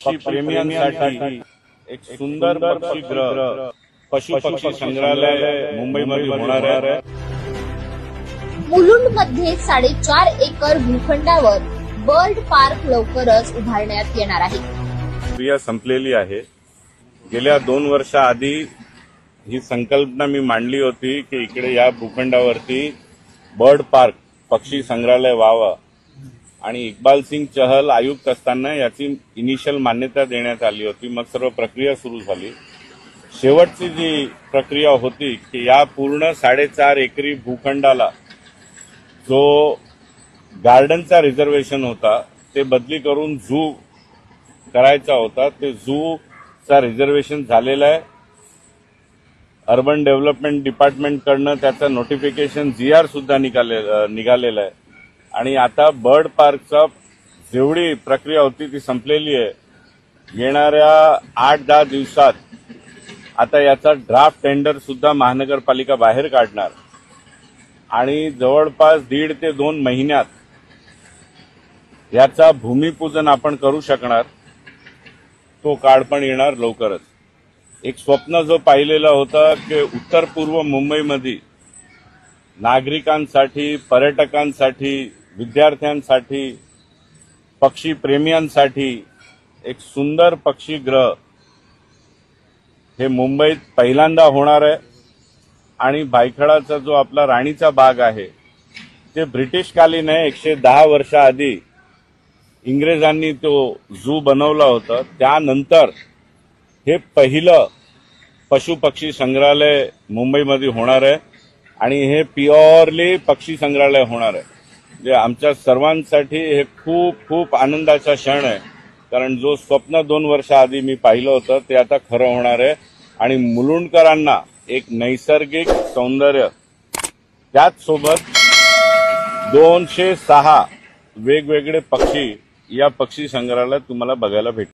पक्षी प्रेमियांसाठी एक सुंदर पक्षीगृह पशु पक्षी संग्रहालय मुंबईमध्ये होणार आहे। मुलुंडमध्ये 4.5 एकर भूखंडावर बर्ड पार्क लवकरच उभारण्यात येणार आहे। प्रक्रिया संपलेली आहे। गेल्या 2 वर्षाआधी ही संकल्पना मी मांडली होती की इकडे या भूखंडावरती बर्ड पार्क पक्षी संग्रहालय व्हावं आणि इक्बाल सिंग चहल आयुक्त असताना याची इनिशियल मान्यता देण्यात आली होती। मग सर्व प्रक्रिया सुरू झाली। शेवटची जी प्रक्रिया होती की या पूर्ण 4.5 एकरी भूखंडाला जो गार्डनचा रिझर्वेशन होता ते बदली करून झू करायचा होता। ते झू चा रिझर्वेशन झालेला आहे। अर्बन डेव्हलपमेंट डिपार्टमेंट कडनं त्याचं नोटिफिकेशन जीआर सुद्धा निघालेलं आहे आणि आता बर्ड पार्कचा जेवढी प्रक्रिया होती ती संपलेली आहे। येणाऱ्या 8-10 दिवसात आता याचा ड्राफ्ट टेंडर सुद्धा महानगरपालिका बाहेर काढणार आणि जवळपास 1.5 ते 2 महिन्यात याचा भूमिपूजन आपण करू शकणार। तो काळ पण येणार लवकरच। एक स्वप्न जो पाहिलेला होता की उत्तर पूर्व मुंबईमध्ये नागरिकांसाठी, पर्यटकांसाठी, विद्यार्थ्यांसाठी, पक्षी प्रेमियांसाठी एक सुंदर पक्षीगृह हे मुंबईत पहिल्यांदा होणार आहे। आणि भायखळाचा जो आपला राणीचा बाग आहे ते ब्रिटिशकालीन आहे। 110 वर्षाआधी इंग्रजांनी तो झू बनवला होता। त्यानंतर हे पहिलं पशु पक्षी संग्रहालय मुंबईमध्ये होणार आहे आणि हे प्युअरली पक्षी संग्रहालय होणार आहे। जे आमच्या सर्वांसाठी हे खूप खूप आनंदाचा क्षण आहे, कारण जो स्वप्न 2 वर्षाआधी मी पाहिलं होतं ते आता खरं होणार आहे आणि मुलुंडकरांना एक नैसर्गिक सौंदर्य त्याच सोबत 206 वेगवेगळे पक्षी या पक्षी संग्रहालयात तुम्हाला बघायला भेटतील।